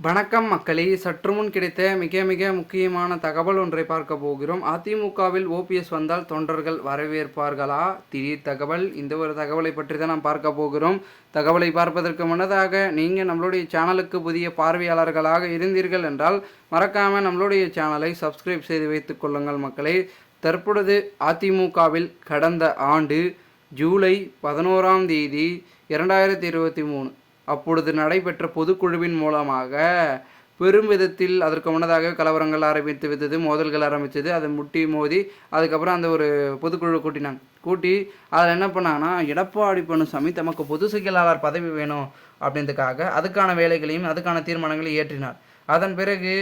வணக்கம் மக்களே, சற்று முன் கிடைத்த மிக முக்கியமான தகவல் ஒன்றை பார்க்க போகிறோம். அதிமுகவில் ஓபிஎஸ் வந்தால் தொண்டர்கள் வரவேற்பார்களா? திடீர் தகவல். இந்த ஒரு தகவலை பற்றி தான் நாம் பார்க்க போகிறோம். தகவலை பார்ப்பதற்கு முன்னதாக நீங்கள் நம்மளுடைய சேனலுக்கு புதிய பார்வையாளர்களாக இருந்தீர்கள் என்றால் மறக்காமல் நம்மளுடைய சேனலை சப்ஸ்கிரைப் செய்து வைத்துக் கொள்ளுங்கள் மக்களே. தற்பொழுது அதிமுகவில் கடந்த ஆண்டு ஜூலை 11ஆம் தேதி 2023 அப்பொழுது நடைபெற்ற பொதுக்குழுவின் மூலமாக பெரும் விதத்தில் அதற்கு முன்னதாக கலவரங்கள் ஆரம்பித்து விட்டது, மோதல்கள் ஆரம்பித்தது. அதை முட்டி மோதி அதுக்கப்புறம் அந்த ஒரு பொதுக்குழு கூட்டி அதில் என்ன பண்ணாங்கன்னா, எடப்பாடி பழனிசாமி தமக்கு பொதுச் செயலாளர் பதவி வேணும் அப்படின்றதுக்காக அதுக்கான வேலைகளையும் அதுக்கான தீர்மானங்களையும் ஏற்றினார். அதன் பிறகு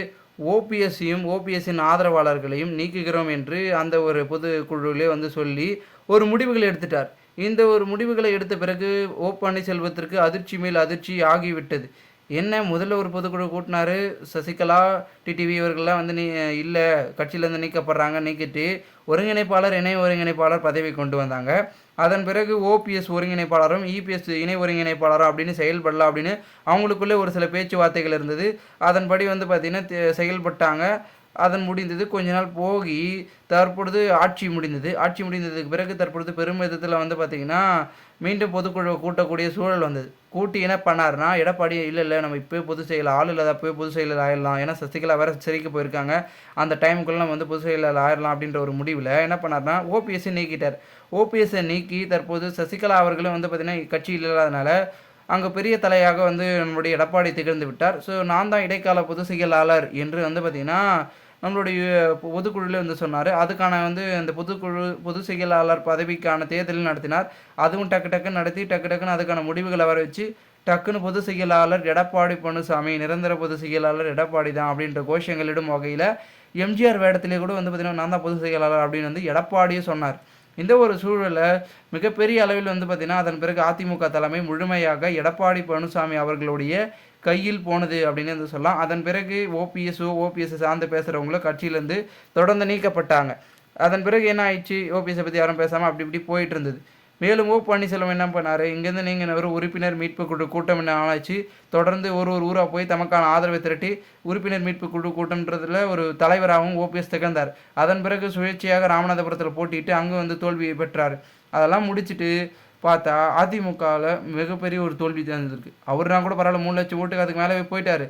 ஓபிஎஸ்ஸையும் ஓபிஎஸ்ஸின் ஆதரவாளர்களையும் நீக்குகிறோம் என்று அந்த ஒரு பொதுக்குழுவிலே சொல்லி ஒரு முடிவுகளை எடுத்துட்டார். இந்த ஒரு முடிவுகளை எடுத்த பிறகு ஓ பன்னீர்செல்வத்திற்கு அதிர்ச்சி மேல் அதிர்ச்சி ஆகிவிட்டது. என்ன, முதல்ல ஒரு பொதுக்குழு கூட்டினாரு, சசிகலா டிடிவி இவர்கள்லாம் இல்லை கட்சியிலேருந்து நீக்கிட்டு ஒருங்கிணைப்பாளர் இணை ஒருங்கிணைப்பாளர் பதவி கொண்டு வந்தாங்க. அதன் பிறகு ஓபிஎஸ் ஒருங்கிணைப்பாளரும் இபிஎஸ் இணை ஒருங்கிணைப்பாளரும் அப்படின்னு செயல்படலாம் அப்படின்னு அவங்களுக்குள்ளே ஒரு சில பேச்சுவார்த்தைகள் இருந்தது. அதன்படி பார்த்திங்கன்னா செயல்பட்டாங்க. அதன் முடிந்தது. கொஞ்ச நாள் போகி தற்பொழுது ஆட்சி முடிந்ததுக்கு பிறகு தற்பொழுது பெரும் விதத்தில் பார்த்திங்கன்னா மீண்டும் பொதுக்குழு கூட்டக்கூடிய சூழல் வந்தது. கூட்டி என்ன பண்ணார்னா, எடப்பாடி இல்லை நம்ம இப்போ பொதுச் செயலர் ஆள் இல்லாத போய் பொதுச் செயலர் ஆயிடலாம், ஏன்னா சசிகலா வேறு சிறைக்கு போயிருக்காங்க, அந்த டைமுக்குள்ளே நம்ம பொதுச் செயலர் ஆயிடலாம் அப்படின்ற ஒரு முடிவில் என்ன பண்ணார்னா ஓபிஎஸ்ஸை நீக்கிட்டார். ஓபிஎஸ்ஸை நீக்கி தற்போது சசிகலா அவர்களும் பார்த்திங்கன்னா கட்சியில் இல்லாதனால அங்கே பெரிய தலையாக நம்மளுடைய எடப்பாடி திகழ்ந்து விட்டார். ஸோ நான் தான் இடைக்கால பொதுச் செயலாளர் என்று பார்த்திங்கன்னா நம்மளுடைய பொதுக்குழுவில் சொன்னார். அதுக்கான அந்த பொதுச் செயலாளர் பதவிக்கான தேர்தலில் நடத்தினார். அதுவும் டக்குன்னு நடத்தி டக்குன்னு அதுக்கான முடிவுகளை வர வச்சு டக்குன்னு பொதுச் செயலாளர் எடப்பாடி பழனிசாமி, நிரந்தர பொதுச் செயலாளர் எடப்பாடி தான் அப்படின்ற கோஷங்களிடும் வகையில் எம்ஜிஆர் வேடத்திலே கூட பார்த்திங்கன்னா நான் தான் பொதுச் செயலாளர் அப்படின்னு எடப்பாடியே சொன்னார். இந்த ஒரு சூழலில் மிகப்பெரிய அளவில் பார்த்திங்கன்னா அதன் பிறகு அதிமுக தலைமை முழுமையாக எடப்பாடி பழனிசாமி அவர்களுடைய கையில் போனது அப்படின்னு சொல்லலாம். அதன் பிறகு ஓபிஎஸ் சார்ந்து பேசுகிறவங்கள கட்சியிலேருந்து தொடர்ந்து நீக்கப்பட்டாங்க. அதன் பிறகு என்ன ஆயிடுச்சு, ஓபிஎஸை பற்றி யாரும் பேசாமல் அப்படி இப்படி போயிட்டு இருந்தது. மேலும் ஓ பன்னீர்செல்வம் என்ன பண்ணார், இங்கேருந்து நீங்கள் ஒரு உறுப்பினர் மீட்பு குழு கூட்டம் என்ன ஆச்சு, தொடர்ந்து ஒரு ஊராக போய் தமக்கான ஆதரவை திரட்டி உறுப்பினர் மீட்பு குழு கூட்டம்ன்றதில் ஒரு தலைவராகவும் ஓபிஎஸ் திகழ்ந்தார். அதன் பிறகு சுயேட்சையாக ராமநாதபுரத்தில் போட்டிட்டு அங்கே தோல்வியை பெற்றார். அதெல்லாம் முடிச்சுட்டு பார்த்தா அதிமுகவில் மிகப்பெரிய ஒரு தோல்வி இருந்திருக்கு. அவர்னா கூட பரவாயில்ல 3 லட்சம் ஓட்டுக்கு அதுக்கு மேலே போயிட்டார்.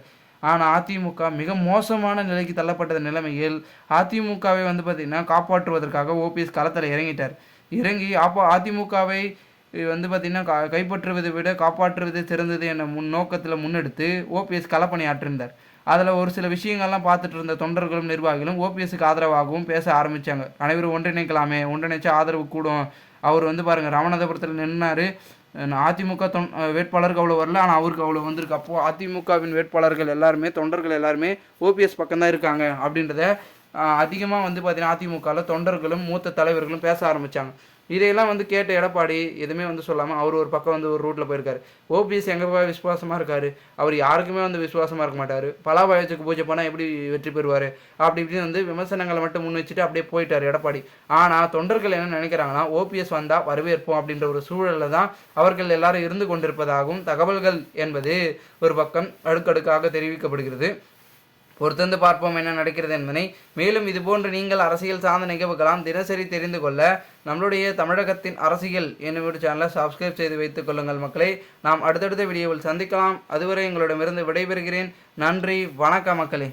ஆனால் அதிமுக மிக மோசமான நிலைக்கு தள்ளப்பட்ட நிலைமையில் அதிமுகவை பார்த்திங்கன்னா காப்பாற்றுவதற்காக ஓபிஎஸ் களத்தில் இறங்கி அதிமுகவை பார்த்திங்கன்னா கைப்பற்றுவதை விட காப்பாற்றுவதே சிறந்தது என்ற நோக்கத்தில் முன்னெடுத்து ஓபிஎஸ் களப்பணி ஆற்றிருந்தார். அதில் ஒரு சில விஷயங்கள்லாம் பார்த்துட்டு இருந்த தொண்டர்களும் நிர்வாகிகளும் ஓபிஎஸ்க்கு ஆதரவாகவும் பேச ஆரம்பித்தாங்க. அனைவரும் ஒன்றிணைக்கலாமே, ஒன்றிணைச்சா ஆதரவு கூடும். அவர் பாருங்கள் ராமநாதபுரத்தில் நின்னார். அதிமுக வேட்பாளருக்கு அவ்வளோ வரல, ஆனால் அவருக்கு அவ்வளோ வந்திருக்கு. அப்போது அதிமுகவின் வேட்பாளர்கள் எல்லாருமே தொண்டர்கள் எல்லாருமே ஓபிஎஸ் பக்கம்தான் இருக்காங்க அப்படின்றத அதிகமாக பார்த்திங்கன்னா அதிமுகவில் தொண்டர்களும் மூத்த தலைவர்களும் பேச ஆரம்பித்தாங்க. இதையெல்லாம் கேட்ட எடப்பாடி எதுவுமே சொல்லாமல் அவர் ஒரு பக்கம் ஒரு ரூட்டில் போயிருக்காரு. ஓபிஎஸ் எங்கே விசுவாசமாக இருக்கார், அவர் யாருக்குமே விசுவாசமாக இருக்க மாட்டார். பலாபாயத்துக்கு பூஜை பண்ணால் எப்படி வெற்றி பெறுவார் அப்படி இப்படின்னு விமர்சனங்களை மட்டும் முன் வச்சுட்டு அப்படியே போயிட்டார் எடப்பாடி. ஆனால் தொண்டர்கள் என்ன நினைக்கிறாங்கன்னா, ஓபிஎஸ் வந்தால் வரவேற்போம் அப்படின்ற ஒரு சூழலில் தான் அவர்கள் எல்லாரும் இருந்து கொண்டிருப்பதாகவும் தகவல்கள் என்பது ஒரு பக்கம் அடுக்கடுக்காக தெரிவிக்கப்படுகிறது. பொறுத்திருந்து பார்ப்போம் என்ன நடக்கிறது என்பதை. மேலும் இதுபோன்று நீங்கள் அரசியல் சார்ந்த நிகழ்வுகளாம் தினசரி தெரிந்து கொள்ள நம்மளுடைய தமிழகத்தின் அரசியல் என்னும் சேனலை சப்ஸ்கிரைப் செய்து வைத்துக் கொள்ளுங்கள் மக்களே. நாம் அடுத்தடுத்த வீடியோவில் சந்திக்கலாம். அதுவரை எங்களிடமிருந்து விடைபெறுகிறேன். நன்றி, வணக்கம் மக்களே.